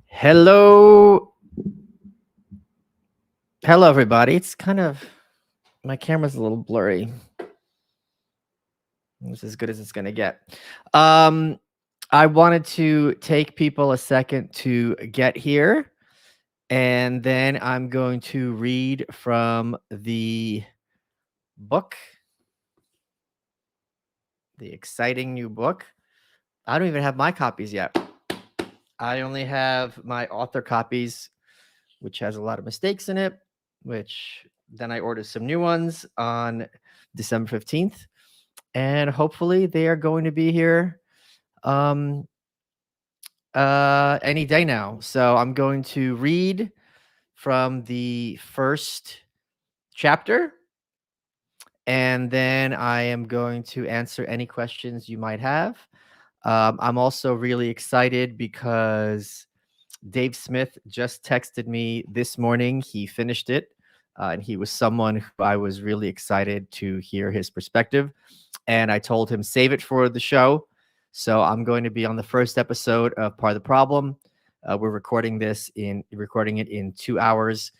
Hello. Hello, everybody. It's kind of, my camera's a little blurry. It's as good as it's going to get. I wanted to take people a second to get here, and then I'm going to read from the book, the exciting new book. I don't even have my copies yet. I only have my author copies, which has a lot of mistakes in it, which then I ordered some new ones on December 15th. And hopefully they are going to be here um, any day now. So I'm going to read from the first chapter, and then I am going to answer any questions you might have. I'm also really excited because Dave Smith just texted me this morning. He finished it, and he was someone who I was really excited to hear his perspective. And I told him, save it for the show. So I'm going to be on the first episode of Part of the Problem. We're recording it in 2 hours.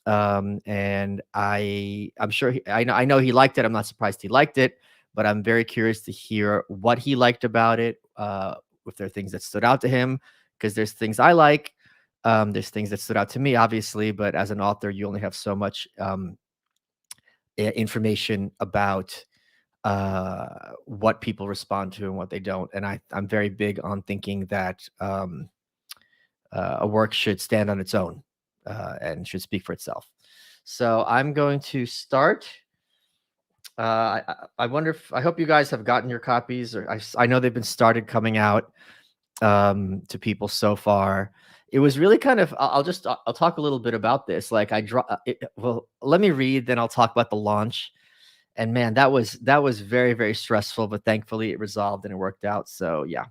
And I'm sure I know he liked it. I'm not surprised he liked it, but I'm very curious to hear what he liked about it. If there are things that stood out to him, because there's things I like. There's things that stood out to me, obviously, but as an author, you only have so much information about what people respond to and what they don't. And I'm very big on thinking that a work should stand on its own and should speak for itself. So I'm going to start. I wonder if I hope you guys have gotten your copies, or I know they've been started coming out to people so far. It was really kind of. I'll talk a little bit about this. Like well, let me read, then I'll talk about the launch. And man, that was very, very stressful, but thankfully it resolved and it worked out. So yeah.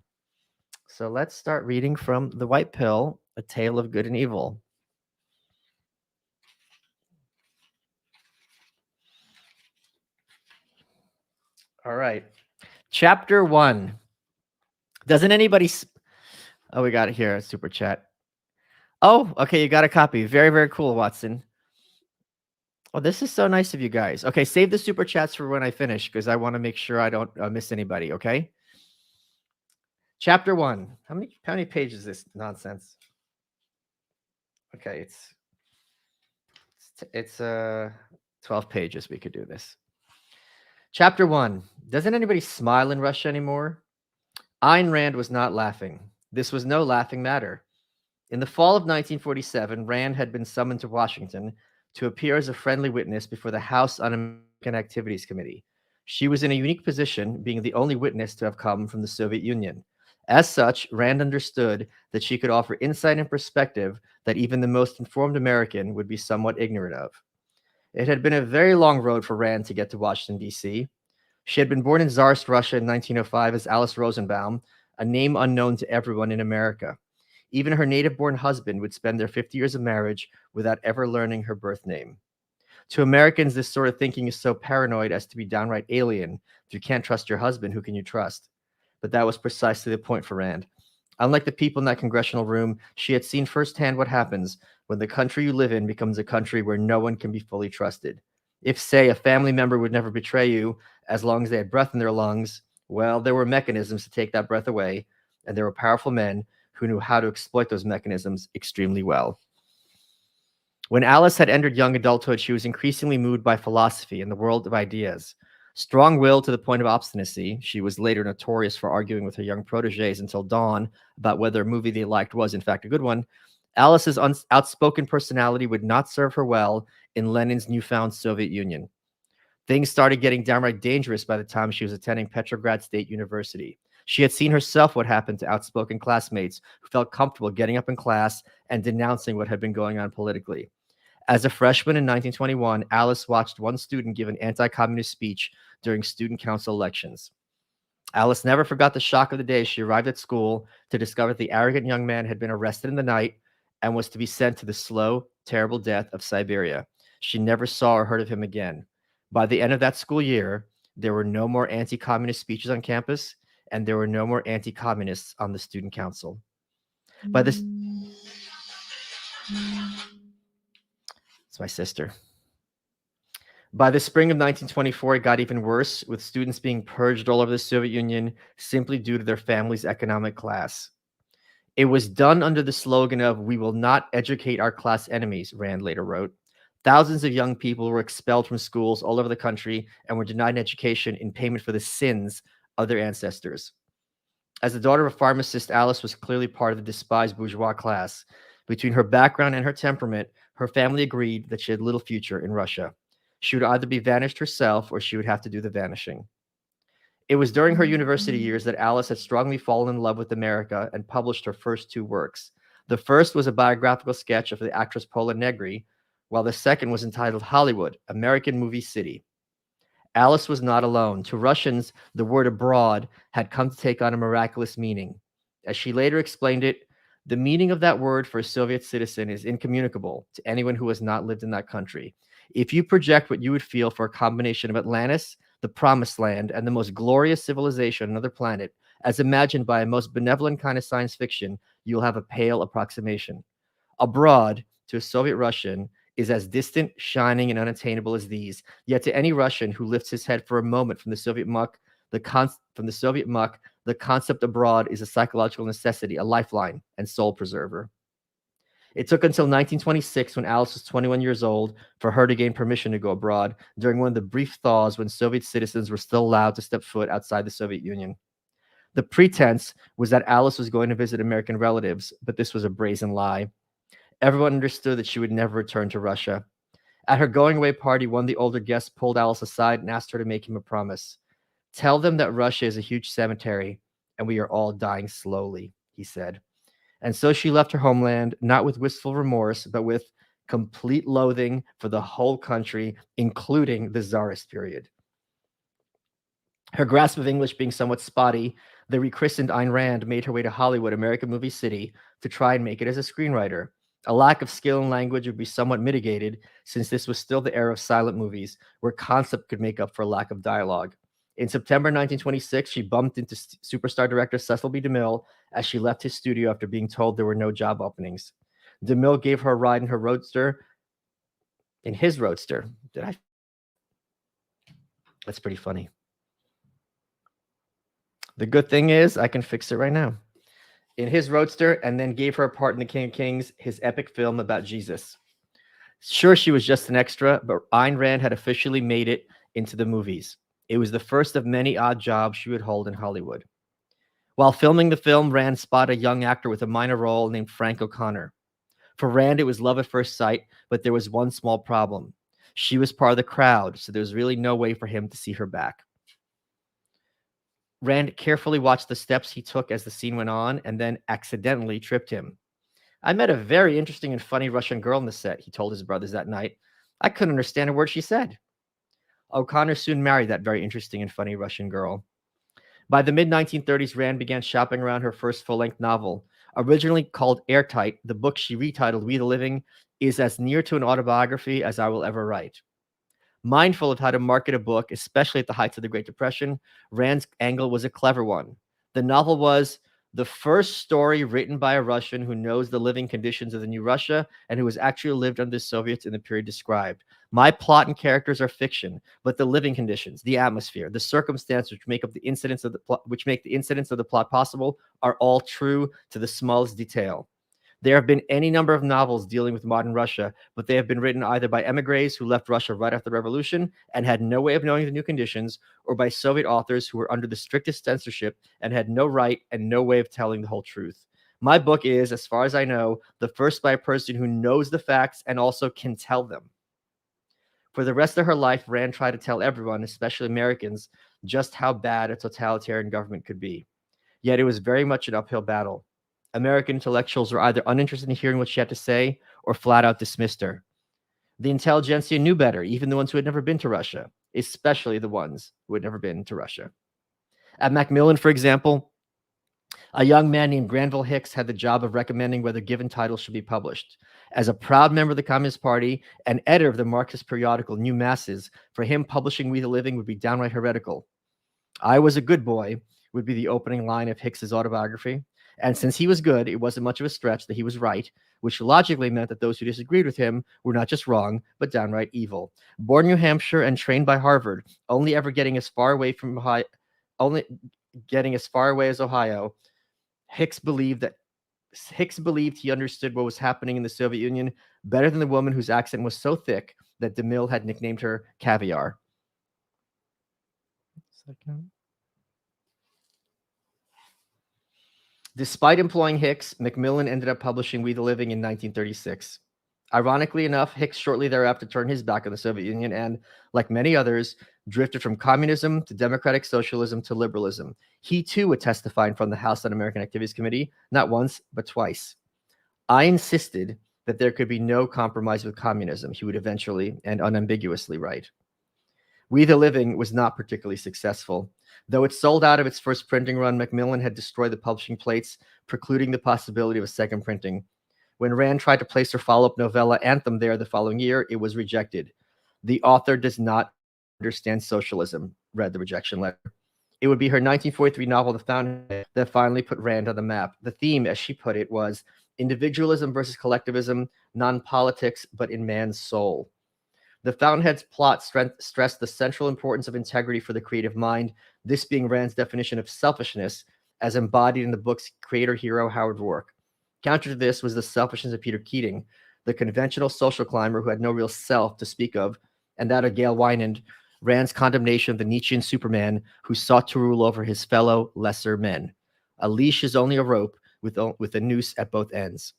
So let's start reading from The White Pill, A Tale of Good and Evil. All right. Chapter 1. Doesn't anybody Oh, we got it here, super chat. Oh, okay, you got a copy. Very, very cool, Watson. Oh, this is so nice of you guys. Okay, save the super chats for when I finish, because I want to make sure I don't miss anybody, okay? Chapter 1. How many pages is this nonsense? Okay, it's 12 pages. We could do this. Chapter 1. Doesn't anybody smile in Russia anymore? Ayn Rand was not laughing. This was no laughing matter. In the fall of 1947, Rand had been summoned to Washington to appear as a friendly witness before the House Un-American Activities Committee. She was in a unique position, being the only witness to have come from the Soviet Union. As such, Rand understood that she could offer insight and perspective that even the most informed American would be somewhat ignorant of. It had been a very long road for Rand to get to Washington, D.C. She had been born in Tsarist Russia in 1905 as Alice Rosenbaum, a name unknown to everyone in America. Even her native-born husband would spend their 50 years of marriage without ever learning her birth name. To Americans, this sort of thinking is so paranoid as to be downright alien. If you can't trust your husband, who can you trust? But that was precisely the point for Rand. Unlike the people in that congressional room, she had seen firsthand what happens when the country you live in becomes a country where no one can be fully trusted. If, say, a family member would never betray you as long as they had breath in their lungs, well, there were mechanisms to take that breath away, and there were powerful men who knew how to exploit those mechanisms extremely well. When Alice had entered young adulthood, she was increasingly moved by philosophy and the world of ideas. Strong-willed to the point of obstinacy, she was later notorious for arguing with her young protégés until dawn about whether a movie they liked was in fact a good one. Alice's outspoken personality would not serve her well in Lenin's newfound Soviet Union. Things started getting downright dangerous by the time she was attending Petrograd State University. She had seen herself what happened to outspoken classmates who felt comfortable getting up in class and denouncing what had been going on politically. As a freshman in 1921, Alice watched one student give an anti-communist speech during student council elections. Alice never forgot the shock of the day she arrived at school to discover that the arrogant young man had been arrested in the night and was to be sent to the slow, terrible death of Siberia. She never saw or heard of him again. By the end of that school year, there were no more anti-communist speeches on campus, and there were no more anti-communists on the student council. By this, it's my sister. By the spring of 1924, it got even worse, with students being purged all over the Soviet Union simply due to their family's economic class. It was done under the slogan of, "We will not educate our class enemies," Rand later wrote. Thousands of young people were expelled from schools all over the country and were denied education in payment for the sins of their ancestors. As the daughter of a pharmacist, Alice was clearly part of the despised bourgeois class. Between her background and her temperament, her family agreed that she had little future in Russia. She would either be vanished herself or she would have to do the vanishing. It was during her university years that Alice had strongly fallen in love with America and published her first two works. The first was a biographical sketch of the actress Pola Negri, while the second was entitled Hollywood, American Movie City. Alice was not alone. To Russians, the word abroad had come to take on a miraculous meaning. As she later explained it, the meaning of that word for a Soviet citizen is incommunicable to anyone who has not lived in that country. If you project what you would feel for a combination of Atlantis, the promised land, and the most glorious civilization on another planet, as imagined by a most benevolent kind of science fiction, you'll have a pale approximation. Abroad, to a Soviet Russian, is as distant, shining, and unattainable as these. Yet to any Russian who lifts his head for a moment from the Soviet muck, the concept abroad is a psychological necessity, a lifeline, and soul preserver. It took until 1926, when Alice was 21 years old, for her to gain permission to go abroad, during one of the brief thaws when Soviet citizens were still allowed to step foot outside the Soviet Union. The pretense was that Alice was going to visit American relatives, but this was a brazen lie. Everyone understood that she would never return to Russia. At her going-away party, one of the older guests pulled Alice aside and asked her to make him a promise. "Tell them that Russia is a huge cemetery, and we are all dying slowly," he said. And so she left her homeland, not with wistful remorse, but with complete loathing for the whole country, including the Tsarist period. Her grasp of English being somewhat spotty, the rechristened Ayn Rand made her way to Hollywood, American Movie City, to try and make it as a screenwriter. A lack of skill in language would be somewhat mitigated, since this was still the era of silent movies, where concept could make up for a lack of dialogue. In September 1926, she bumped into superstar director Cecil B. DeMille as she left his studio after being told there were no job openings. DeMille gave her a ride in his roadster. That's pretty funny. The good thing is I can fix it right now. In his roadster, and then gave her a part in The King of Kings, his epic film about Jesus. Sure, she was just an extra, but Ayn Rand had officially made it into the movies. It was the first of many odd jobs she would hold in Hollywood. While filming the film, Rand spotted a young actor with a minor role named Frank O'Connor. For Rand, it was love at first sight, but there was one small problem. She was part of the crowd, so there was really no way for him to see her back. Rand carefully watched the steps he took as the scene went on and then accidentally tripped him. "I met a very interesting and funny Russian girl on the set," he told his brothers that night. "I couldn't understand a word she said." O'Connor soon married that very interesting and funny Russian girl. By the mid-1930s, Rand began shopping around her first full-length novel. Originally called Airtight, the book she retitled We the Living is as near to an autobiography as I will ever write. Mindful of how to market a book, especially at the heights of the Great Depression, Rand's angle was a clever one. The novel was the first story written by a Russian who knows the living conditions of the new Russia and who has actually lived under the Soviets in the period described. My plot and characters are fiction, but the living conditions, the atmosphere, the circumstances which make up the incidents of the plot, which make the incidents of the plot possible, are all true to the smallest detail. There have been any number of novels dealing with modern Russia, but they have been written either by emigres who left Russia right after the revolution and had no way of knowing the new conditions, or by Soviet authors who were under the strictest censorship and had no right and no way of telling the whole truth. My book is, as far as I know, the first by a person who knows the facts and also can tell them. For the rest of her life, Rand tried to tell everyone, especially Americans, just how bad a totalitarian government could be. Yet it was very much an uphill battle. American intellectuals were either uninterested in hearing what she had to say or flat out dismissed her. The intelligentsia knew better, even the ones who had never been to Russia, especially the ones who had never been to Russia. At Macmillan, for example, a young man named Granville Hicks had the job of recommending whether given titles should be published. As a proud member of the Communist Party and editor of the Marxist periodical New Masses, for him publishing We the Living would be downright heretical. I was a good boy, would be the opening line of Hicks's autobiography. And since he was good, it wasn't much of a stretch that he was right, which logically meant that those who disagreed with him were not just wrong, but downright evil. Born in New Hampshire and trained by Harvard, only getting as far away as Ohio, Hicks believed he understood what was happening in the Soviet Union better than the woman whose accent was so thick that DeMille had nicknamed her Caviar. Second. Despite employing Hicks, Macmillan ended up publishing We the Living in 1936. Ironically enough, Hicks shortly thereafter turned his back on the Soviet Union and, like many others, drifted from communism to democratic socialism to liberalism. He too would testify in front of the House Un-American Activities Committee, not once, but twice. I insisted that there could be no compromise with communism, he would eventually and unambiguously write. We the Living was not particularly successful. Though it sold out of its first printing run, Macmillan had destroyed the publishing plates, precluding the possibility of a second printing. When Rand tried to place her follow-up novella Anthem there the following year, it was rejected. The author does not understand socialism, read the rejection letter. It would be her 1943 novel, The Fountainhead, that finally put Rand on the map. The theme, as she put it, was individualism versus collectivism, non-politics, but in man's soul. The Fountainhead's plot stressed the central importance of integrity for the creative mind, this being Rand's definition of selfishness as embodied in the book's creator hero, Howard Rourke. Counter to this was the selfishness of Peter Keating, the conventional social climber who had no real self to speak of, and that of Gail Wynand, Rand's condemnation of the Nietzschean Superman who sought to rule over his fellow lesser men. A leash is only a rope with a noose at both ends.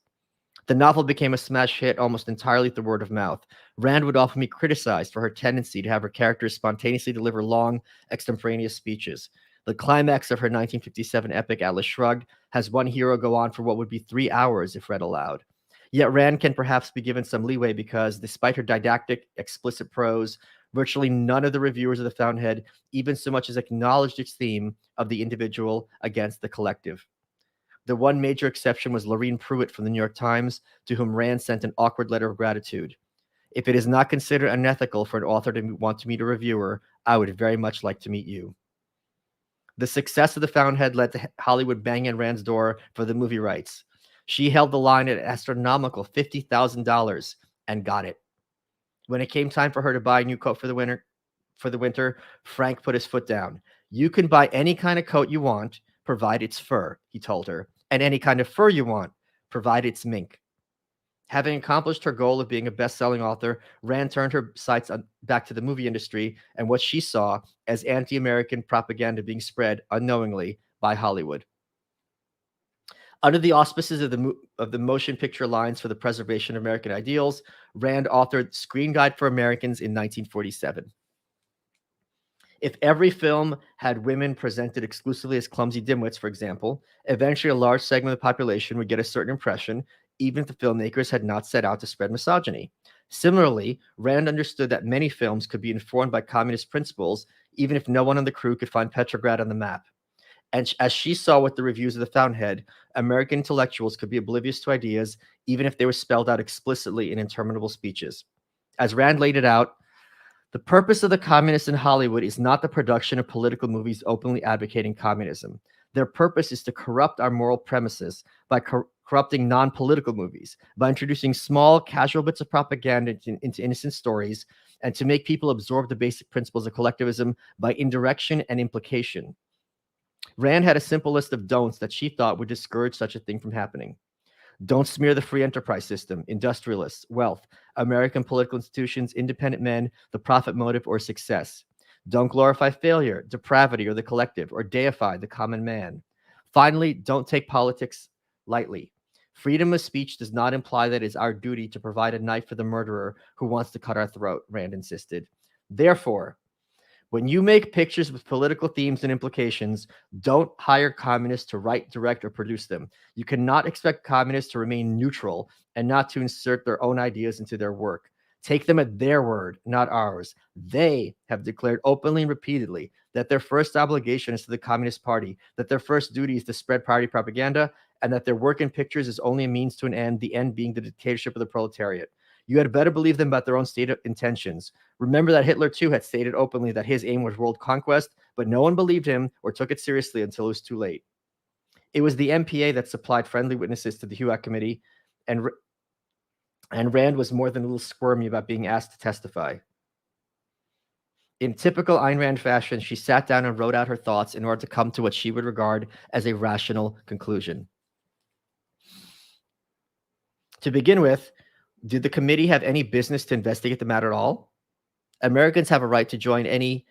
The novel became a smash hit almost entirely through word of mouth. Rand would often be criticized for her tendency to have her characters spontaneously deliver long, extemporaneous speeches. The climax of her 1957 epic Atlas Shrugged has one hero go on for what would be 3 hours if read aloud. Yet Rand can perhaps be given some leeway because, despite her didactic, explicit prose, virtually none of the reviewers of The Fountainhead even so much as acknowledged its theme of the individual against the collective. The one major exception was Lorene Pruitt from the New York Times, to whom Rand sent an awkward letter of gratitude. If it is not considered unethical for an author to want to meet a reviewer, I would very much like to meet you. The success of The Fountainhead led to Hollywood banging on Rand's door for the movie rights. She held the line at an astronomical $50,000 and got it. When it came time for her to buy a new coat for the winter, Frank put his foot down. You can buy any kind of coat you want, provided it's fur, he told her, and any kind of fur you want, provided it's mink. Having accomplished her goal of being a best-selling author, Rand turned her sights back to the movie industry and what she saw as anti-American propaganda being spread unknowingly by Hollywood. Under the auspices of the Motion Picture Alliance for the Preservation of American Ideals, Rand authored Screen Guide for Americans in 1947. If every film had women presented exclusively as clumsy dimwits, for example, eventually a large segment of the population would get a certain impression, even if the filmmakers had not set out to spread misogyny. Similarly, Rand understood that many films could be informed by communist principles, even if no one on the crew could find Petrograd on the map. And as she saw with the reviews of The Fountainhead, American intellectuals could be oblivious to ideas, even if they were spelled out explicitly in interminable speeches. As Rand laid it out, the purpose of the communists in Hollywood is not the production of political movies openly advocating communism. Their purpose is to corrupt our moral premises by corrupting non-political movies, by introducing small, casual bits of propaganda into innocent stories, and to make people absorb the basic principles of collectivism by indirection and implication. Rand had a simple list of don'ts that she thought would discourage such a thing from happening. Don't smear the free enterprise system, industrialists, wealth, American political institutions, independent men, the profit motive, or success. Don't glorify failure, depravity, or the collective, or deify the common man. Finally, don't take politics lightly. Freedom of speech does not imply that it is our duty to provide a knife for the murderer who wants to cut our throat, Rand insisted. Therefore, when you make pictures with political themes and implications, don't hire communists to write, direct, or produce them. You cannot expect communists to remain neutral and not to insert their own ideas into their work. Take them at their word, not ours. They have declared openly and repeatedly that their first obligation is to the Communist Party, that their first duty is to spread party propaganda, and that their work in pictures is only a means to an end, the end being the dictatorship of the proletariat. You had better believe them about their own stated intentions. Remember that Hitler too had stated openly that his aim was world conquest, but no one believed him or took it seriously until it was too late. It was the MPA that supplied friendly witnesses to the HUAC committee, and Rand was more than a little squirmy about being asked to testify. In typical Ayn Rand fashion, she sat down and wrote out her thoughts in order to come to what she would regard as a rational conclusion. To begin with, did the committee have any business to investigate the matter at all? Americans have a right to join any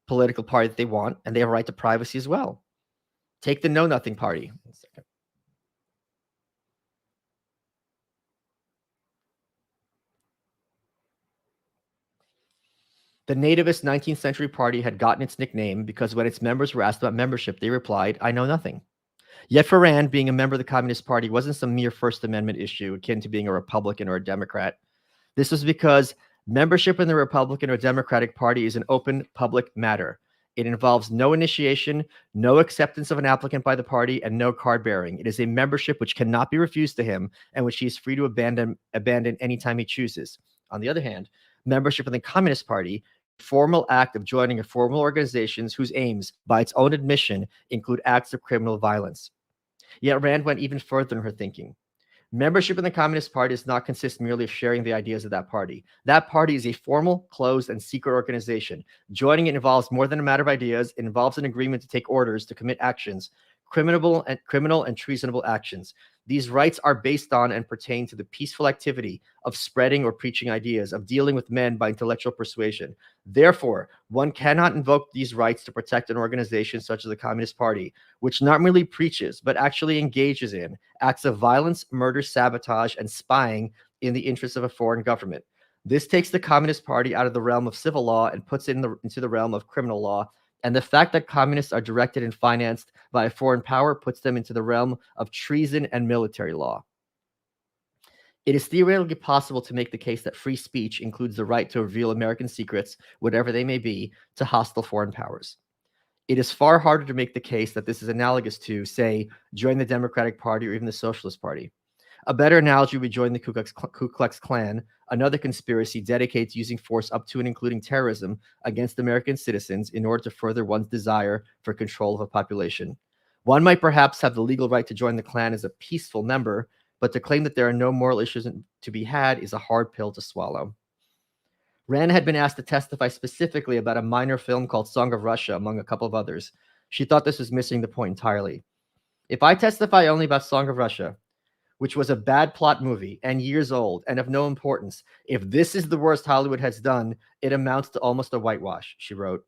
political party that they want, and they have a right to privacy as well. Take the Know Nothing Party. The nativist 19th century party had gotten its nickname because when its members were asked about membership, they replied, "I know nothing." Yet for Rand, being a member of the Communist Party wasn't some mere First Amendment issue akin to being a Republican or a Democrat. This was because membership in the Republican or Democratic Party is an open public matter. It involves no initiation, no acceptance of an applicant by the party, and no card bearing. It is a membership which cannot be refused to him and which he is free to abandon anytime he chooses. On the other hand, membership in the Communist Party, formal act of joining a formal organizations whose aims, by its own admission, include acts of criminal violence. Yet Rand went even further in her thinking. Membership in the Communist Party does not consist merely of sharing the ideas of that party. That party is a formal, closed, and secret organization. Joining it involves more than a matter of ideas. It involves an agreement to take orders to commit actions, criminal and treasonable actions. These rights are based on and pertain to the peaceful activity of spreading or preaching ideas, of dealing with men by intellectual persuasion. Therefore, one cannot invoke these rights to protect an organization such as the Communist Party, which not merely preaches, but actually engages in acts of violence, murder, sabotage, and spying in the interests of a foreign government. This takes the Communist Party out of the realm of civil law and puts it into the realm of criminal law. And the fact that communists are directed and financed by a foreign power puts them into the realm of treason and military law. It is theoretically possible to make the case that free speech includes the right to reveal American secrets, whatever they may be, to hostile foreign powers. It is far harder to make the case that this is analogous to, say, join the Democratic Party or even the Socialist Party. A better analogy would join the Ku Klux Klan, another conspiracy dedicated to using force up to and including terrorism against American citizens in order to further one's desire for control of a population. One might perhaps have the legal right to join the Klan as a peaceful member, but to claim that there are no moral issues to be had is a hard pill to swallow. Rand had been asked to testify specifically about a minor film called Song of Russia, among a couple of others. She thought this was missing the point entirely. If I testify only about Song of Russia, which was a bad plot movie and years old and of no importance, if this is the worst Hollywood has done, it amounts to almost a whitewash, she wrote.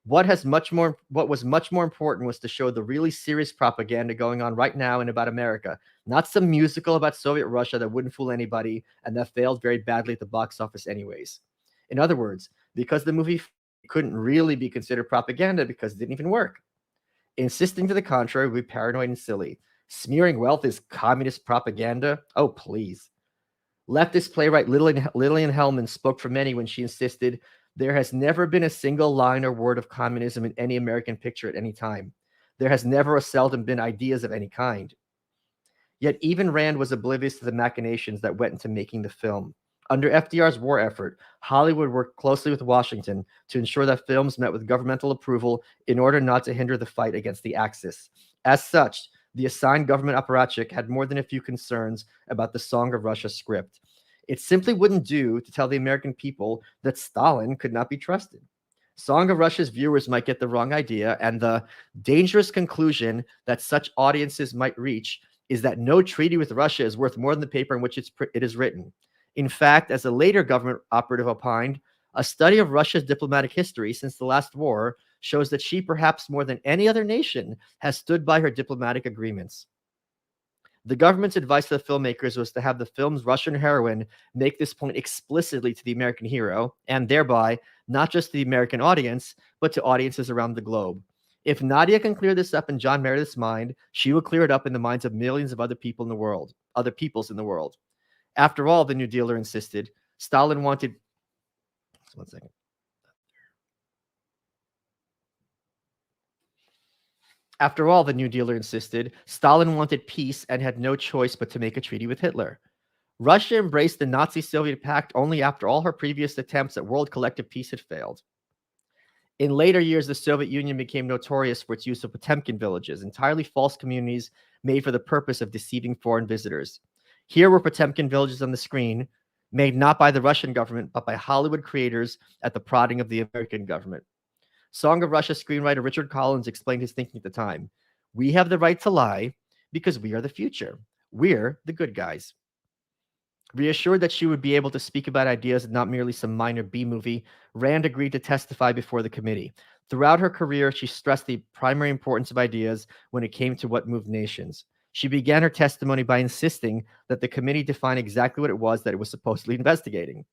What was much more important was to show the really serious propaganda going on right now and about America, not some musical about Soviet Russia that wouldn't fool anybody and that failed very badly at the box office anyways. In other words, because the movie couldn't really be considered propaganda because it didn't even work. Insisting to the contrary would be paranoid and silly. Smearing wealth is communist propaganda? Oh, please. Leftist playwright Lillian Hellman spoke for many when she insisted there has never been a single line or word of communism in any American picture at any time. There has never or seldom been ideas of any kind. Yet even Rand was oblivious to the machinations that went into making the film. Under FDR's war effort, Hollywood worked closely with Washington to ensure that films met with governmental approval in order not to hinder the fight against the Axis. As such, the assigned government apparatchik had more than a few concerns about the Song of Russia script. It simply wouldn't do to tell the American people that Stalin could not be trusted. Song of Russia's viewers might get the wrong idea, and the dangerous conclusion that such audiences might reach is that no treaty with Russia is worth more than the paper in which it is written. In fact, as a later government operative opined, a study of Russia's diplomatic history since the last war shows that she, perhaps more than any other nation, has stood by her diplomatic agreements. The government's advice to the filmmakers was to have the film's Russian heroine make this point explicitly to the American hero, and thereby not just to the American audience, but to audiences around the globe. If Nadia can clear this up in John Meredith's mind, she will clear it up in the minds of millions of other peoples in the world. After all, the New Dealer insisted, Stalin wanted... One second. After all, the New Dealer insisted, Stalin wanted peace and had no choice but to make a treaty with Hitler. Russia embraced the Nazi-Soviet pact only after all her previous attempts at world collective peace had failed. In later years, the Soviet Union became notorious for its use of Potemkin villages, entirely false communities made for the purpose of deceiving foreign visitors. Here were Potemkin villages on the screen, made not by the Russian government, but by Hollywood creators at the prodding of the American government. Song of Russia screenwriter Richard Collins explained his thinking at the time. We have the right to lie because we are the future. We're the good guys. Reassured that she would be able to speak about ideas and not merely some minor B movie, Rand agreed to testify before the committee. Throughout her career, she stressed the primary importance of ideas when it came to what moved nations. She began her testimony by insisting that the committee define exactly what it was that it was supposedly investigating.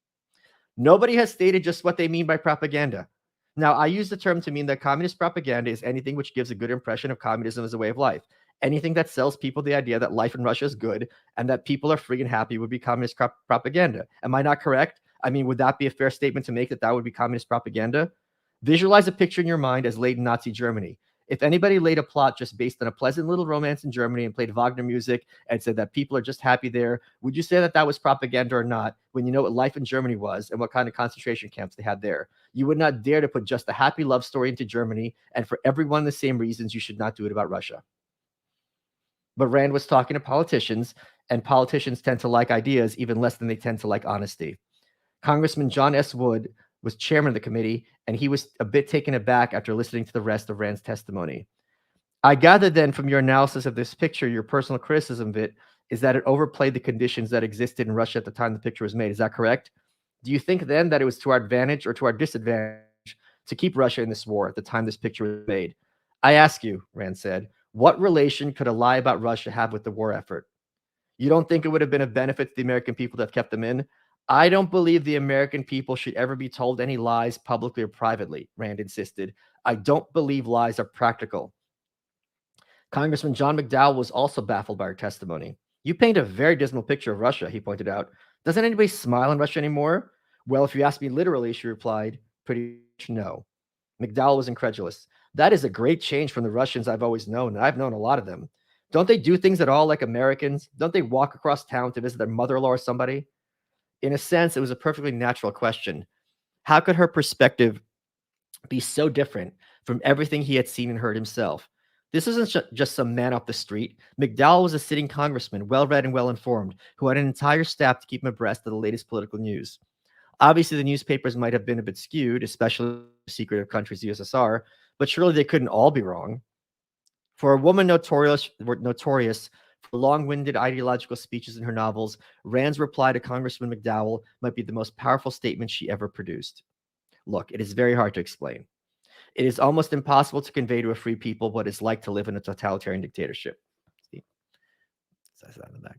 Nobody has stated just what they mean by propaganda. Now, I use the term to mean that communist propaganda is anything which gives a good impression of communism as a way of life. Anything that sells people the idea that life in Russia is good and that people are free and happy would be communist propaganda. Am I not correct? I mean, would that be a fair statement to make that that would be communist propaganda? Visualize a picture in your mind as laid in Nazi Germany. If anybody laid a plot just based on a pleasant little romance in Germany and played Wagner music and said that people are just happy there, would you say that that was propaganda or not when you know what life in Germany was and what kind of concentration camps they had there? You would not dare to put just a happy love story into Germany, and for everyone the same reasons you should not do it about Russia. But Rand was talking to politicians, and politicians tend to like ideas even less than they tend to like honesty. Congressman John S. Wood was chairman of the committee, and he was a bit taken aback after listening to the rest of Rand's testimony. I gather then from your analysis of this picture, your personal criticism of it is that it overplayed the conditions that existed in Russia at the time the picture was made. Is that correct? Do you think then that it was to our advantage or to our disadvantage to keep Russia in this war at the time this picture was made? I ask you, Rand said, what relation could a lie about Russia have with the war effort? You don't think it would have been of benefit to the American people to have kept them in? I don't believe the American people should ever be told any lies publicly or privately, Rand insisted. I don't believe lies are practical. Congressman John McDowell was also baffled by her testimony. You paint a very dismal picture of Russia, he pointed out. Doesn't anybody smile in Russia anymore? Well, if you ask me literally, she replied, pretty much no. McDowell was incredulous. That is a great change from the Russians I've always known, and I've known a lot of them. Don't they do things at all like Americans? Don't they walk across town to visit their mother-in-law or somebody? In a sense, it was a perfectly natural question. How could her perspective be so different from everything he had seen and heard himself? This isn't just some man off the street. McDowell was a sitting congressman, well-read and well-informed, who had an entire staff to keep him abreast of the latest political news. Obviously, the newspapers might have been a bit skewed, especially the secretive countries, the USSR, but surely they couldn't all be wrong. For a woman notorious for long-winded ideological speeches in her novels, Rand's reply to Congressman McDowell might be the most powerful statement she ever produced. Look, it is very hard to explain. It is almost impossible to convey to a free people what it's like to live in a totalitarian dictatorship. See? Says that in the back.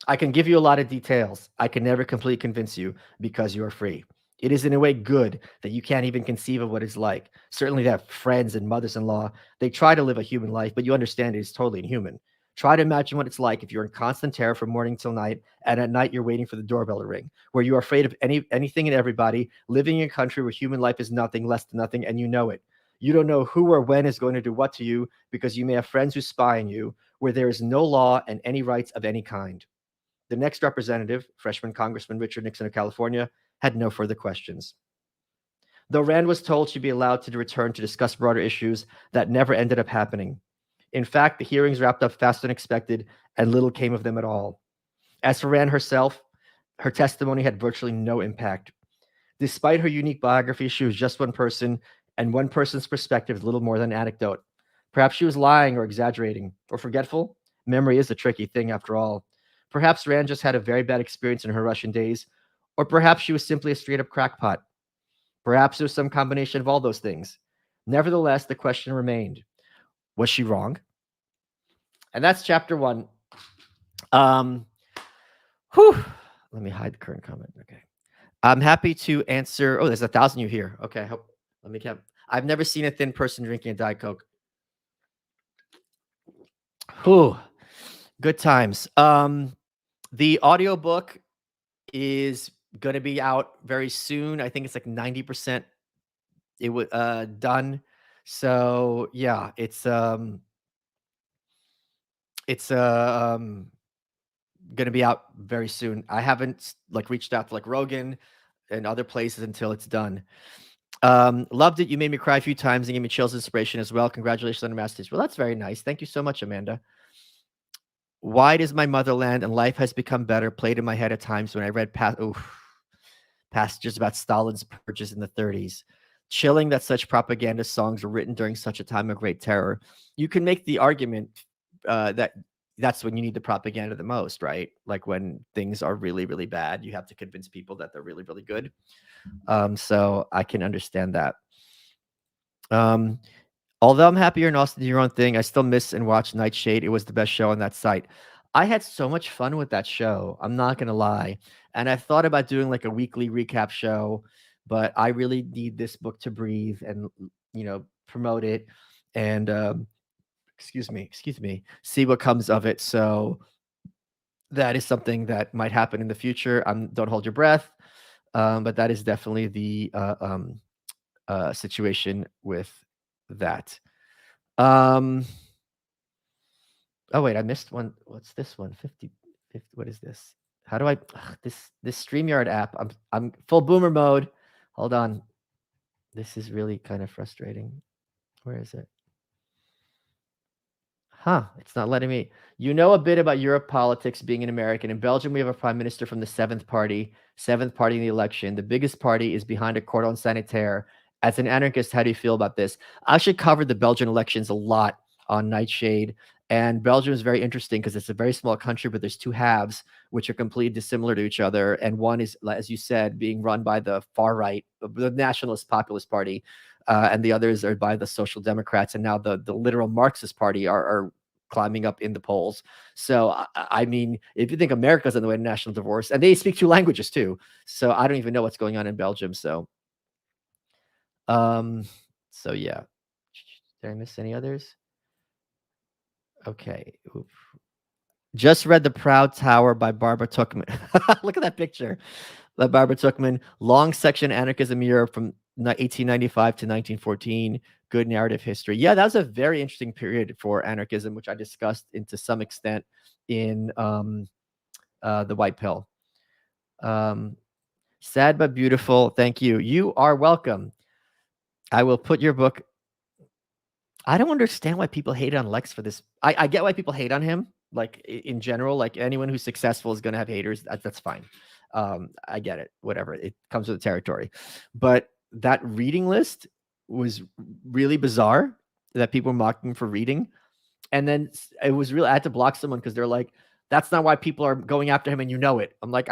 I can give you a lot of details. I can never completely convince you because you are free. It is in a way good that you can't even conceive of what it's like. Certainly they have friends and mothers-in-law. They try to live a human life, but you understand it is totally inhuman. Try to imagine what it's like if you're in constant terror from morning till night, and at night you're waiting for the doorbell to ring, where you are afraid of anything and everybody, living in a country where human life is nothing, less than nothing, and you know it. You don't know who or when is going to do what to you because you may have friends who spy on you, where there is no law and any rights of any kind. The next representative, freshman Congressman Richard Nixon of California, had no further questions. Though Rand was told she'd be allowed to return to discuss broader issues, that never ended up happening. In fact, the hearings wrapped up faster than expected, and little came of them at all. As for Rand herself, her testimony had virtually no impact. Despite her unique biography, she was just one person, and one person's perspective is little more than an anecdote. Perhaps she was lying or exaggerating, or forgetful. Memory is a tricky thing after all. Perhaps Rand just had a very bad experience in her Russian days, or perhaps she was simply a straight-up crackpot. Perhaps there was some combination of all those things. Nevertheless, the question remained, was she wrong? And that's chapter 1. Let me hide the current comment. Okay. I'm happy to answer. Oh, there's 1,000 you here. Okay. Let me count. I've never seen a thin person drinking a Diet Coke. Whew. Good times. The audiobook is going to be out very soon. I think it's like 90% done. So yeah, it's going to be out very soon. I haven't like reached out to like Rogan and other places until it's done. Loved it. You made me cry a few times and gave me chills inspiration as well. Congratulations on the master's. Well, that's very nice. Thank you so much, Amanda. Wide is my motherland, and life has become better. Played in my head at times when I read passages about Stalin's purges in the 30s. Chilling that such propaganda songs were written during such a time of great terror. You can make the argument that that's when you need the propaganda the most, right? Like when things are really, really bad, you have to convince people that they're really, really good. So I can understand that. Although I'm happy you're in Austin, do your own thing, I still miss and watch Nightshade. It was the best show on that site. I had so much fun with that show. I'm not gonna lie, and I thought about doing like a weekly recap show, but I really need this book to breathe and promote it, and excuse me, see what comes of it. So that is something that might happen in the future. Don't hold your breath, but that is definitely the situation with that. Oh wait, I missed one. What's this one? 50. What is this? How do I this StreamYard app? I'm full boomer mode. Hold on. This is really kind of frustrating. Where is it? It's not letting me. You know a bit about Europe politics being an American. In Belgium, we have a prime minister from the seventh party in the election. The biggest party is behind a cordon sanitaire. As an anarchist, how do you feel about this? I actually covered the Belgian elections a lot on Nightshade. And Belgium is very interesting because it's a very small country, but there's two halves which are completely dissimilar to each other. And one is, as you said, being run by the far right, the Nationalist Populist Party, and the others are by the Social Democrats, and now the literal Marxist Party are climbing up in the polls. So, I mean, if you think America's on the way to national divorce, and they speak two languages too, so I don't even know what's going on in Belgium. So, yeah. Did I miss any others? Okay. Oof. Just read The Proud Tower by Barbara Tuchman. Look at that picture. Barbara Tuchman, long section Anarchism Europe from 1895 to 1914. Good narrative history. Yeah, that was a very interesting period for anarchism, which I discussed to some extent in The White Pill. Sad but beautiful. Thank you. You are welcome. I will put your book. I don't understand why people hate on Lex for this. I get why people hate on him. Like in general, like anyone who's successful is going to have haters. That's fine. I get it. Whatever. It comes with the territory. But that reading list was really bizarre that people were mocking for reading. And then it was real. I had to block someone because they're like, that's not why people are going after him and you know it. I'm like,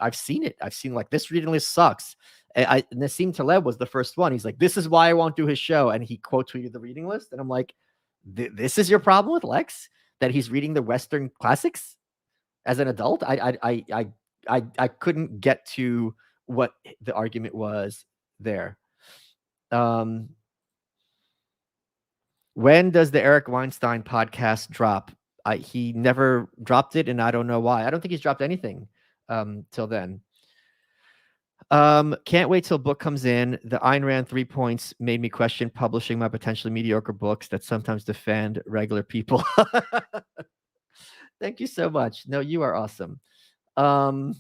I've seen it. I've seen like this reading list sucks. Nassim Taleb was the first one. He's like, this is why I won't do his show. And he quote tweeted the reading list. And I'm like, this is your problem with Lex? That he's reading the Western classics as an adult? I couldn't get to what the argument was there. When does the Eric Weinstein podcast drop? He never dropped it, and I don't know why. I don't think he's dropped anything till then. Can't wait till book comes in. The Ayn Rand 3 points made me question publishing my potentially mediocre books that sometimes defend regular people. Thank you so much. No, you are awesome. I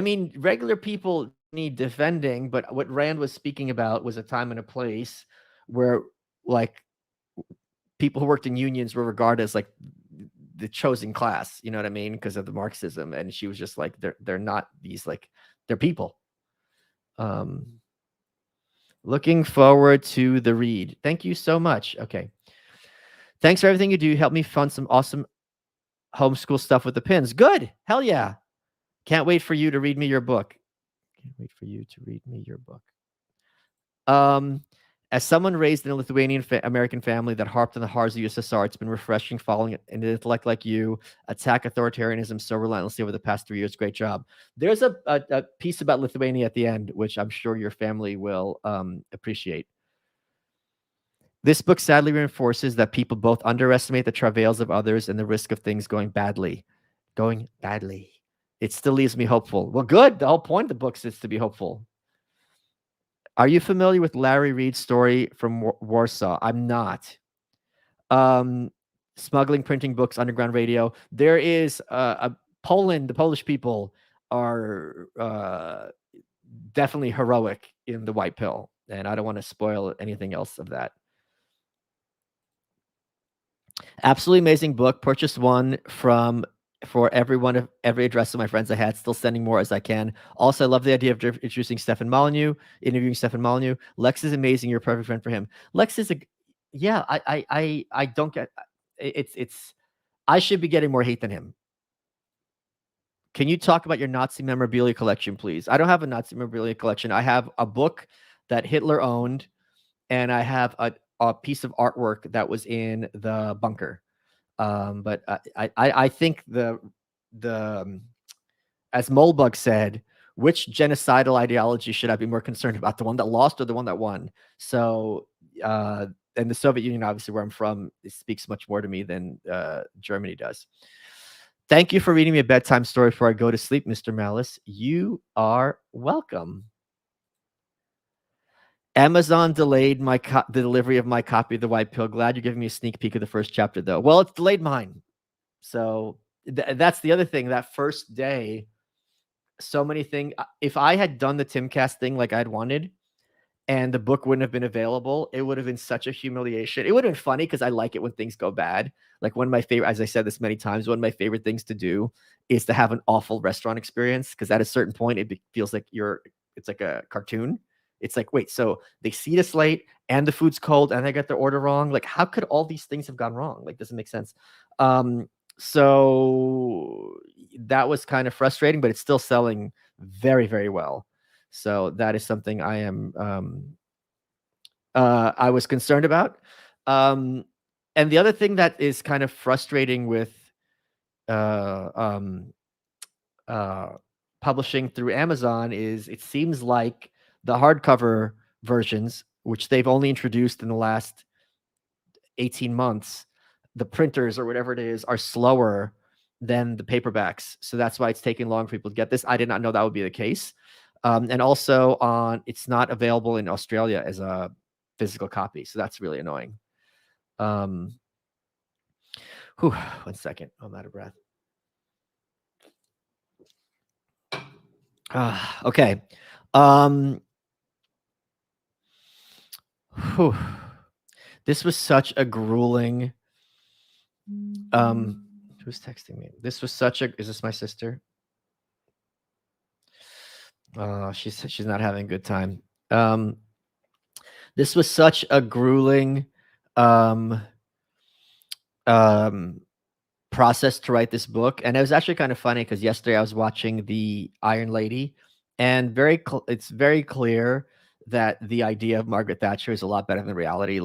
mean, regular people need defending, but what Rand was speaking about was a time and a place where, like, people who worked in unions were regarded as like the chosen class. You know what I mean? Because of the Marxism, and she was just like, they're not these, like, they're people. Looking forward to the read. Thank you so much. Okay. Thanks for everything you do. Help me fund some awesome homeschool stuff with the pins. Good. Hell yeah. Can't wait for you to read me your book. Can't wait for you to read me your book. As someone raised in a Lithuanian American family that harped on the horrors of USSR, it's been refreshing following an intellect like you attack authoritarianism so relentlessly over the past 3 years. Great job. There's a piece about Lithuania at the end, which I'm sure your family will appreciate. This book sadly reinforces that people both underestimate the travails of others and the risk of things going badly. Going badly. It still leaves me hopeful. Well, good. The whole point of the book is to be hopeful. Are you familiar with Larry Reed's story from Warsaw? I'm not. smuggling, printing books, underground radio. There is Poland. The Polish people are definitely heroic in the White Pill, and I don't want to spoil anything else of that. Absolutely amazing book. Purchased one for every address of my friends I had. Still sending more as I can. Also, I love the idea of introducing Stefan Molyneux, interviewing Stefan Molyneux. Lex is amazing. You're a perfect friend for him. Lex is yeah. I don't get it's. I should be getting more hate than him. Can you talk about your Nazi memorabilia collection, please? I don't have a Nazi memorabilia collection. I have a book that Hitler owned, and I have a piece of artwork that was in the bunker. But I think the as Molbug said, which genocidal ideology should I be more concerned about, the one that lost or the one that won? So, and the Soviet Union, obviously, where I'm from, it speaks much more to me than Germany does. Thank you for reading me a bedtime story before I go to sleep, Mr. Malice. You are welcome. Amazon delayed the delivery of my copy of The White Pill. Glad you're giving me a sneak peek of the first chapter, though. Well, it's delayed mine. So that's the other thing. That first day, so many things. If I had done the Timcast thing like I'd wanted, and the book wouldn't have been available, it would have been such a humiliation. It would have been funny because I like it when things go bad. Like one of my favorite, as I said this many times, one of my favorite things to do is to have an awful restaurant experience, because at a certain point it feels like it's like a cartoon. It's like, wait, so they seat us late and the food's cold and they got their order wrong. Like, how could all these things have gone wrong? Like, doesn't make sense. So that was kind of frustrating, but it's still selling very, very well. So that is something I am I was concerned about. And the other thing that is kind of frustrating with publishing through Amazon is it seems like the hardcover versions, which they've only introduced in the last 18 months, the printers or whatever it is are slower than the paperbacks. So that's why it's taking long for people to get this. I did not know that would be the case. And also it's not available in Australia as a physical copy. So that's really annoying. One second. I'm out of breath. Okay. This was such a grueling. Who's texting me? This was such a. Is this my sister? She's not having a good time. This was such a grueling process to write this book, and it was actually kind of funny because yesterday I was watching The Iron Lady, and it's very clear that the idea of Margaret Thatcher is a lot better than reality.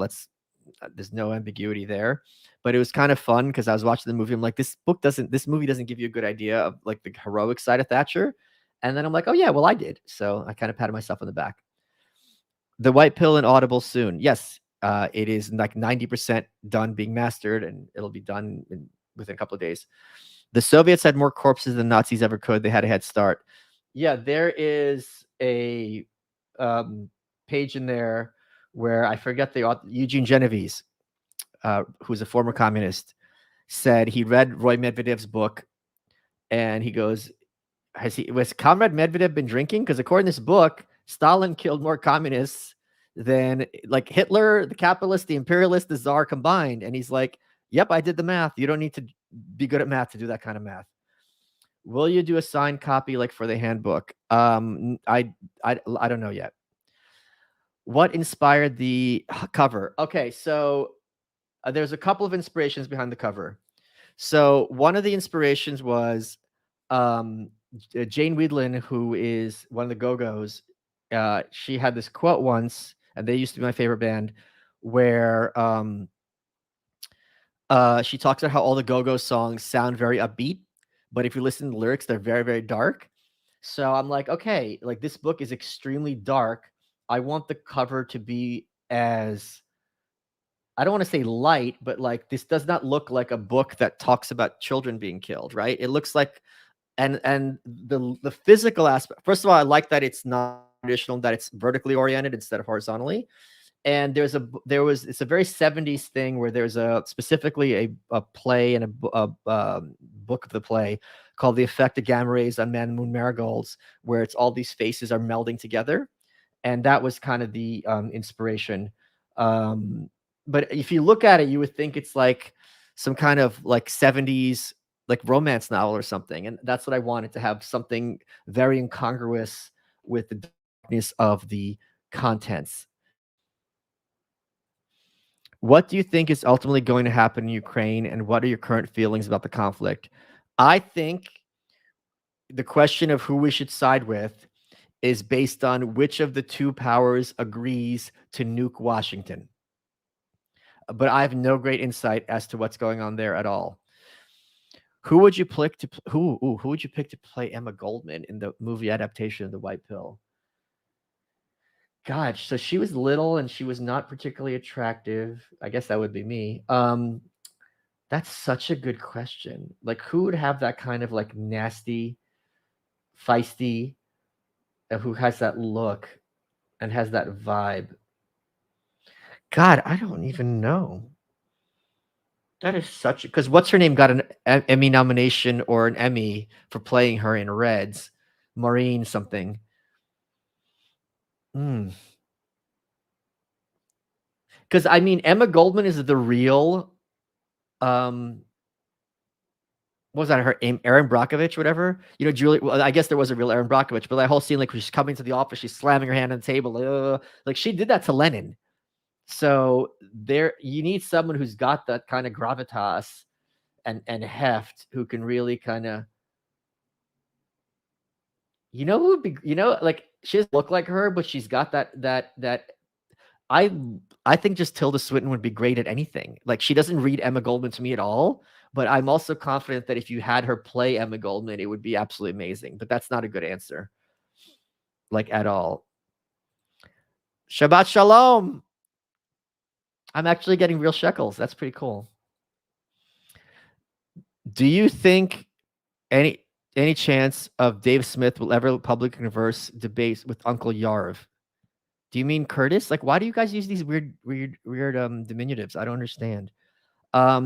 There's no ambiguity there. But it was kind of fun because I was watching the movie. I'm like, this movie doesn't give you a good idea of like the heroic side of Thatcher. And then I'm like, oh yeah, well I did. So I kind of patted myself on the back. The White Pill and Audible soon. Yes, it is like 90% done being mastered, and it'll be done within a couple of days. The Soviets had more corpses than Nazis ever could. They had a head start. Yeah, there is a page in there where I forget the author, Eugene Genovese, who's a former communist, said he read Roy Medvedev's book, and he goes, was Comrade Medvedev been drinking? Because according to this book, Stalin killed more communists than like Hitler, the capitalist, the imperialist, the czar combined. And he's like, yep, I did the math. You don't need to be good at math to do that kind of math. Will you do a signed copy like for the handbook? I don't know yet. What inspired the cover? Okay, so there's a couple of inspirations behind the cover. So one of the inspirations was Jane Wiedlin, who is one of the Go-Go's. She had this quote once, and they used to be my favorite band, where she talks about how all the Go-Go songs sound very upbeat, but if you listen to the lyrics, they're very, very dark. So I'm like, okay, like this book is extremely dark. I want the cover to be as, I don't want to say light, but like this does not look like a book that talks about children being killed, right? It looks like, and the physical aspect. First of all, I like that it's not traditional, that it's vertically oriented instead of horizontally. And it's a very 70s thing where there's specifically a play and book of the play called The Effect of Gamma Rays on Man and Moon Marigolds, where it's all these faces are melding together. And that was kind of the inspiration. But if you look at it, you would think it's like some kind of like 70s like romance novel or something. And that's what I wanted, to have something very incongruous with the darkness of the contents. What do you think is ultimately going to happen in Ukraine, and what are your current feelings about the conflict? I think the question of who we should side with is based on which of the two powers agrees to nuke Washington. But I have no great insight as to what's going on there at all. Who would you pick to who would you pick to play Emma Goldman in the movie adaptation of The White Pill? God, so she was little and she was not particularly attractive. I guess that would be me. That's such a good question. Like, who would have that kind of like nasty, feisty, who has that look and has that vibe? God, I don't even know. That is such, because what's her name got an Emmy nomination or an Emmy for playing her in Reds, Maureen something. Because I mean, Emma Goldman is the real, what was that, her name? Erin Brockovich, whatever. You know, Julie. Well, I guess there was a real Erin Brockovich, but that whole scene, like when she's coming to the office, she's slamming her hand on the table, like she did that to Lenin. So there, you need someone who's got that kind of gravitas and heft, who can really kind of, you know, who would be, you know, like she doesn't look like her, but she's got that. I think just Tilda Swinton would be great at anything. Like, she doesn't read Emma Goldman to me at all, but I'm also confident that if you had her play Emma Goldman, it would be absolutely amazing. But that's not a good answer, like at all. Shabbat Shalom. I'm actually getting real shekels. That's pretty cool. Do you think any chance of Dave Smith will ever publicly converse debates with Uncle Yarv? Do you mean Curtis? Like, why do you guys use these weird diminutives? I don't understand.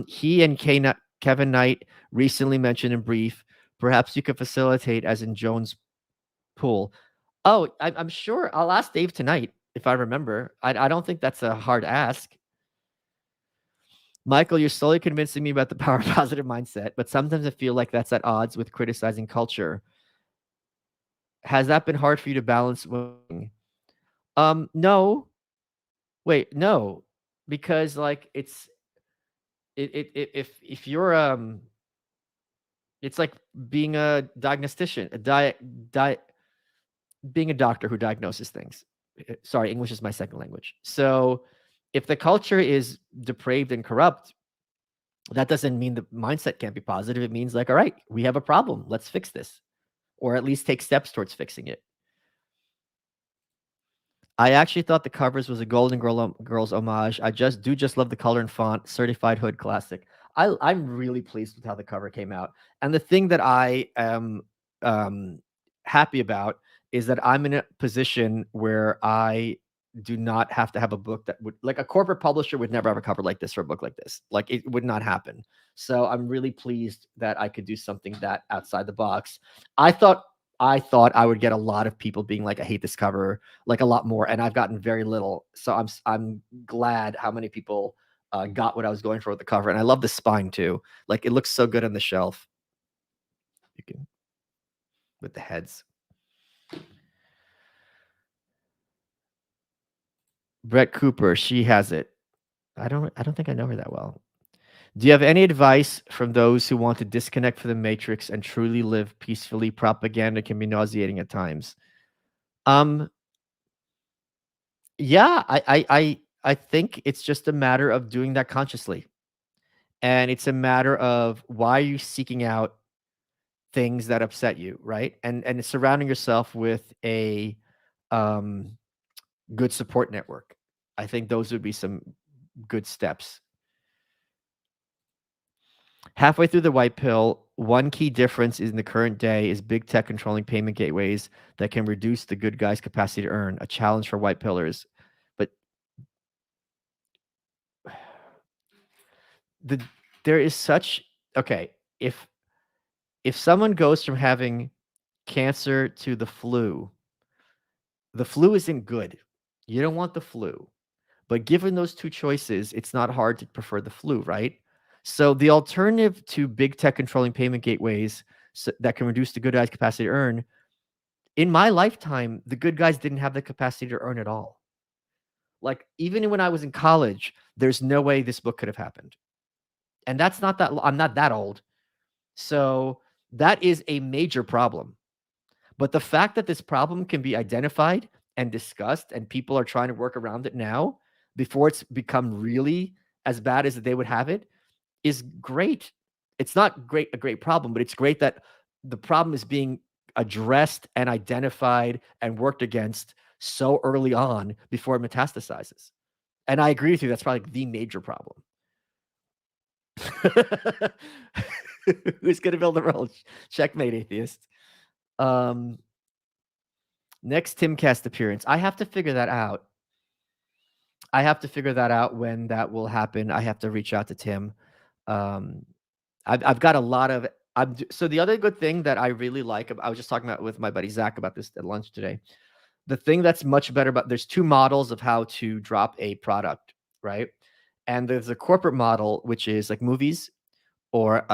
He and Kevin Knight recently mentioned in brief, perhaps you could facilitate as in Jones Pool. Oh, I'm sure I'll ask Dave tonight if I remember. I don't think that's a hard ask. Michael, you're slowly convincing me about the power of positive mindset, but sometimes I feel like that's at odds with criticizing culture. Has that been hard for you to balance? No. Wait, no. Because like if you're it's like being a diagnostician, being a doctor who diagnoses things. Sorry, English is my second language. So if the culture is depraved and corrupt, that doesn't mean the mindset can't be positive. It means like, all right, we have a problem. Let's fix this, or at least take steps towards fixing it. I actually thought the covers was a Golden Girls homage. I just love the color and font. Certified hood classic. I'm really pleased with how the cover came out. And the thing that I am happy about is that I'm in a position where I do not have to have a book that would, like, a corporate publisher would never have a cover like this for a book like this. Like, it would not happen. So I'm really pleased that I could do something that outside the box. I thought I would get a lot of people being like, I hate this cover, like a lot more, and I've gotten very little. So I'm glad how many people got what I was going for with the cover, and I love the spine too. Like, it looks so good on the shelf. You can, with the heads. Brett Cooper, she has it. I don't think I know her that well. Do you have any advice from those who want to disconnect from the matrix and truly live peacefully? Propaganda can be nauseating at times. Yeah, I think it's just a matter of doing that consciously. And it's a matter of, why are you seeking out things that upset you, right? And surrounding yourself with a good support network. I think those would be some good steps. Halfway through the White Pill, one key difference in the current day is big tech controlling payment gateways that can reduce the good guys' capacity to earn, a challenge for white pillars. But the there is such okay, if someone goes from having cancer to the flu isn't good. You don't want the flu. But given those two choices, it's not hard to prefer the flu, right? So the alternative to big tech controlling payment gateways that can reduce the good guys' capacity to earn, in my lifetime, the good guys didn't have the capacity to earn at all. Like even when I was in college, there's no way this book could have happened. And that's not that I'm not that old. So that is a major problem. But the fact that this problem can be identified and discussed and people are trying to work around it now before it's become really as bad as they would have it is great. It's not a great problem, but it's great that the problem is being addressed and identified and worked against so early on before it metastasizes. And I agree with you. That's probably the major problem. Who's going to build the world? Checkmate, atheist. Next Timcast appearance. I have to figure that out. I have to figure that out when that will happen. I have to reach out to Tim. I've got a lot of. So the other good thing that I really like, I was just talking about with my buddy Zach about this at lunch today. The thing that's much better about there's two models of how to drop a product, right? And there's a corporate model, which is like movies, or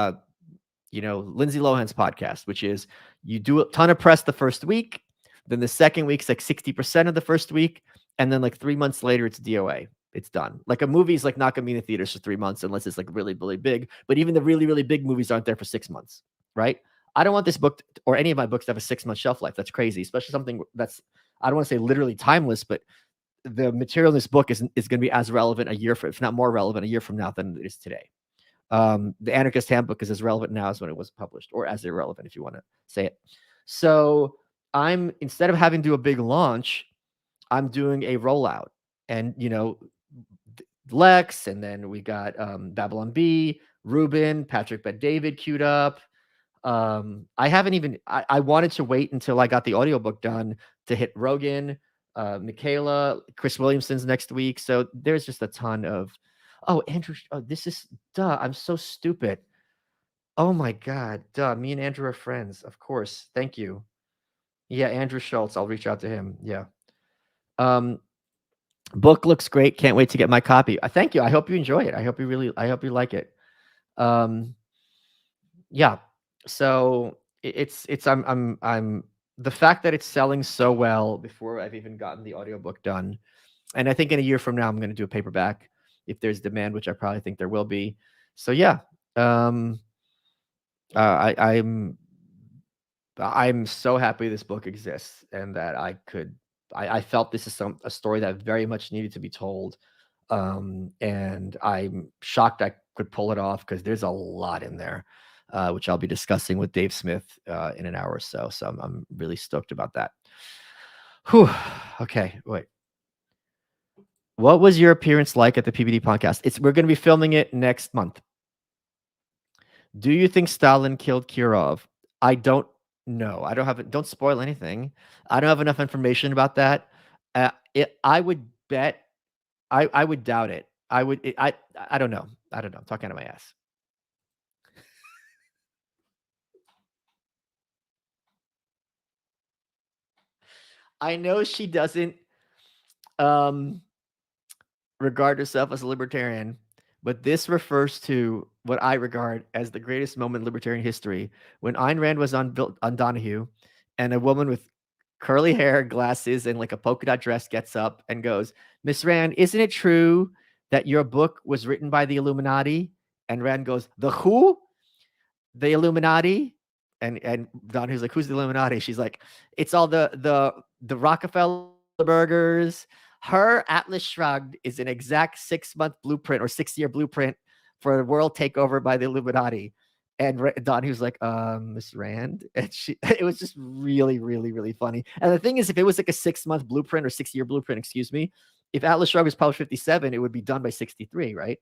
Lindsay Lohan's podcast, which is you do a ton of press the first week, then the second week's like 60% of the first week, and then like 3 months later it's DOA. It's done. Like a movie's like not gonna be in the theaters for 3 months unless it's like really, really big. But even the really, really big movies aren't there for 6 months, right? I don't want this book or any of my books to have a 6-month shelf life. That's crazy, especially something that's I don't want to say literally timeless, but the material in this book is going to be as relevant a year, if not more relevant, a year from now than it is today. The Anarchist Handbook is as relevant now as when it was published, or as irrelevant if you want to say it. So I'm instead of having to do a big launch, I'm doing a rollout, and Lex, and then we got Babylon B, Ruben, Patrick Bet David queued up. I haven't even I wanted to wait until I got the audiobook done to hit Rogan, Michaela, Chris Williamson's next week. So there's just a ton of Andrew. Oh, this is I'm so stupid. Oh my god, me and Andrew are friends. Of course. Thank you. Yeah, Andrew Schultz. I'll reach out to him. Yeah. Book looks great. Can't wait to get my copy. Thank you. I hope you enjoy it. I hope you like it. Yeah. So it's I'm the fact that it's selling so well before I've even gotten the audiobook done. And I think in a year from now I'm going to do a paperback if there's demand, which I probably think there will be. So yeah. I'm so happy this book exists and that I felt this is a story that very much needed to be told. And I'm shocked I could pull it off because there's a lot in there, which I'll be discussing with Dave Smith in an hour or so. So I'm really stoked about that. Whew. Okay, wait. What was your appearance like at the PBD podcast? We're going to be filming it next month. Do you think Stalin killed Kirov? I don't know. Don't spoil anything. I don't have enough information about that. I would bet. I would doubt it. I don't know. I don't know. I'm talking out of my ass. I know she doesn't regard herself as a libertarian, but this refers to what I regard as the greatest moment in libertarian history when Ayn Rand was on Donahue, and a woman with curly hair, glasses, and like a polka dot dress gets up and goes, "Miss Rand, isn't it true that your book was written by the Illuminati?" And Rand goes, "The who? The Illuminati?" And Donahue's like, "Who's the Illuminati?" She's like, "It's all the Rockefeller burgers." Her Atlas Shrugged is an exact 6-month blueprint or 6-year blueprint for a world takeover by the Illuminati. And Donahue's like, Miss Rand. And it was just really, really, really funny. And the thing is, if it was like a 6-month blueprint or 6-year blueprint, excuse me, if Atlas Shrugged was published 57, it would be done by 63, right?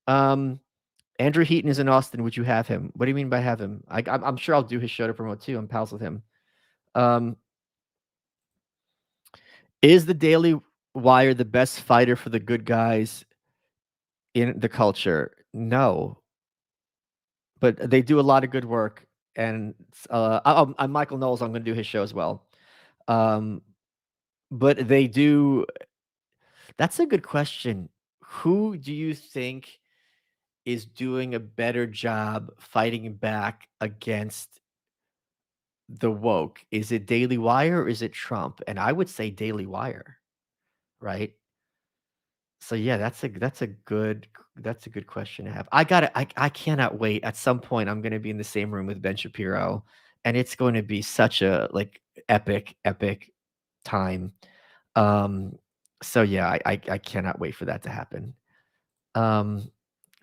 Andrew Heaton is in Austin. Would you have him? What do you mean by have him? I'm sure I'll do his show to promote too. I'm pals with him. Is the Daily Wire the best fighter for the good guys in the culture. No, but they do a lot of good work. And I'm Michael Knowles. I'm going to do his show as well. Um, but they do. That's a good question. Who do you think is doing a better job fighting back against the woke? Is it Daily Wire or is it Trump? And I would say Daily Wire, right? So yeah, that's a good question to have. I cannot wait. At some point, I'm gonna be in the same room with Ben Shapiro, and it's going to be such a like epic time. Um, so yeah, I cannot wait for that to happen. Um,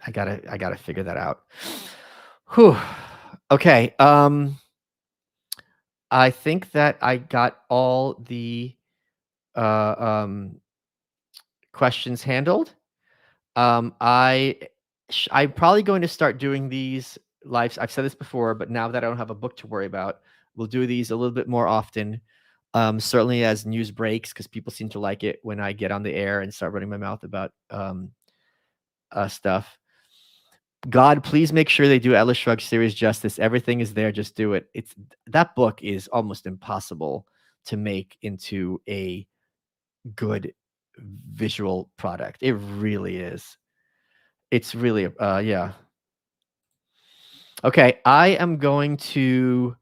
I gotta figure that out. Whew. Okay. I think that I got all the uh um questions handled. I I'm probably going to start doing these lives. I've said this before, but now that I don't have a book to worry about, we'll do these a little bit more often. Certainly as news breaks, because people seem to like it when I get on the air and start running my mouth about stuff. God, please make sure they do Atlas Shrugged series justice. Everything is there. Just do it. It's that book is almost impossible to make into a good visual product. It really is. It's really yeah. Okay, I am going to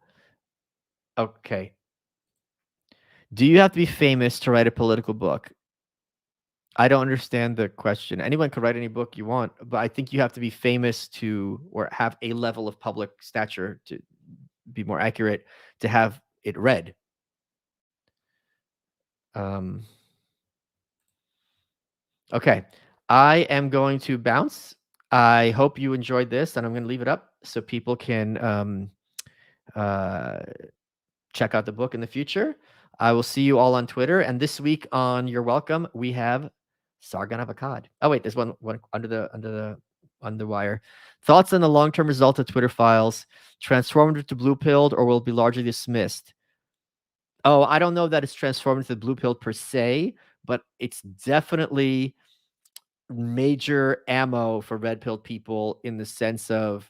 okay. Do you have to be famous to write a political book? I don't understand the question. Anyone can write any book you want, but I think you have to be famous to or have a level of public stature to be more accurate to have it read. Um, okay. I am going to bounce. I hope you enjoyed this, and I'm going to leave it up so people can uh, check out the book in the future. I will see you all on Twitter. And this week on You're Welcome, we have Sargon of Akkad. Oh wait, there's one under the wire. Thoughts on the long-term result of Twitter files, transformed into blue pilled, or will be largely dismissed? Oh, I don't know that it's transformed into blue pilled per se, but it's definitely major ammo for red pilled people in the sense of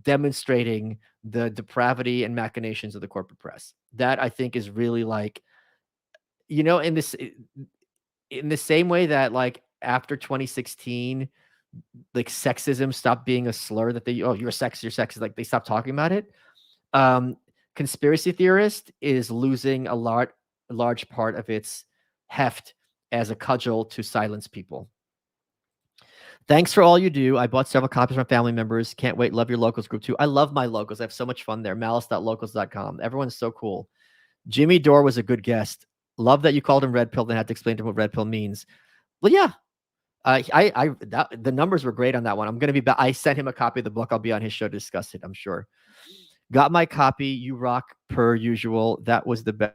demonstrating the depravity and machinations of the corporate press. That I think is really like, in the same way that like after 2016, like sexism stopped being a slur that they, oh, you're sexist, you're sexist, like they stopped talking about it. Um, conspiracy theorist is losing a large part of its heft as a cudgel to silence people. Thanks for all you do. I bought several copies from family members. Can't wait. Love your locals group too. I love my locals. I have so much fun there. Malice.locals.com. Everyone's so cool. Jimmy Dore was a good guest. Love that you called him red pill and had to explain to him what red pill means. Well, yeah. The numbers were great on that one. I'm going to be I sent him a copy of the book. I'll be on his show to discuss it, I'm sure. Got my copy. You rock per usual. That was the best.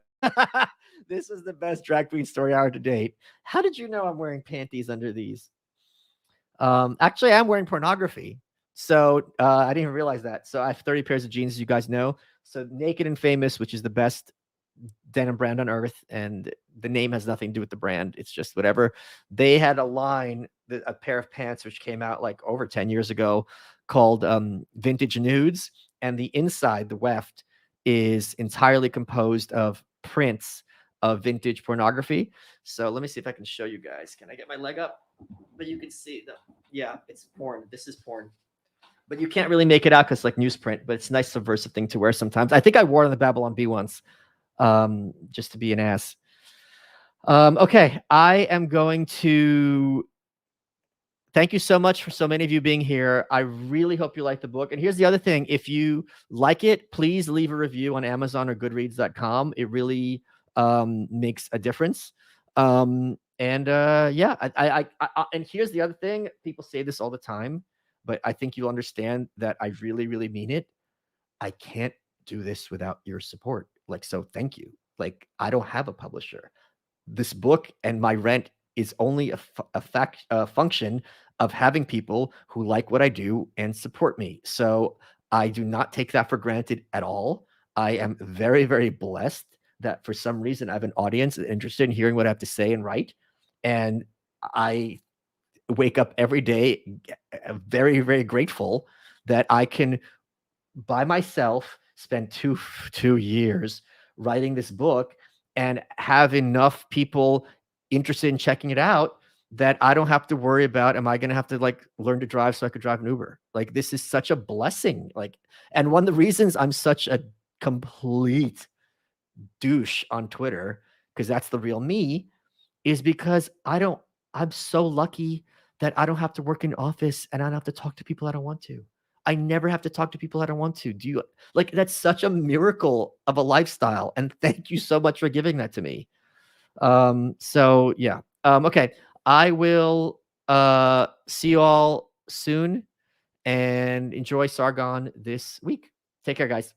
This is the best drag queen story hour to date. How did you know I'm wearing panties under these? Actually, I'm wearing pornography. So I didn't even realize that. So I have 30 pairs of jeans, as you guys know. So Naked and Famous, which is the best denim brand on earth, and the name has nothing to do with the brand. It's just whatever. They had a line, a pair of pants, which came out like over 10 years ago called Vintage Nudes. And the inside, the weft, is entirely composed of prints of vintage pornography. So let me see if I can show you guys. Can I get my leg up? But you can see yeah, it's porn. This is porn. But you can't really make it out because it's like newsprint, but it's a nice subversive thing to wear sometimes. I think I wore it on the Babylon Bee once, just to be an ass. Okay, I am going to thank you so much for so many of you being here. I really hope you like the book. And here's the other thing. If you like it, please leave a review on Amazon or goodreads.com. It really makes a difference. Yeah, and here's the other thing. People say this all the time, but I think you'll understand that I really, really mean it. I can't do this without your support. Like, so thank you. Like, I don't have a publisher. This book and my rent is only a function of having people who like what I do and support me. So I do not take that for granted at all. I am very, very blessed that for some reason I have an audience interested in hearing what I have to say and write. And I wake up every day very, very grateful that I can by myself spend two years writing this book and have enough people interested in checking it out that I don't have to worry about, am I going to have to like learn to drive so I could drive an Uber? Like, this is such a blessing. Like, and one of the reasons I'm such a complete douche on Twitter, because that's the real me, is because I'm so lucky that I don't have to work in office and I don't have to talk to people I don't want to. I never have to talk to people I don't want to. Do you like, that's such a miracle of a lifestyle. And thank you so much for giving that to me. So yeah. Okay. I will see you all soon and enjoy Sargon this week. Take care, guys.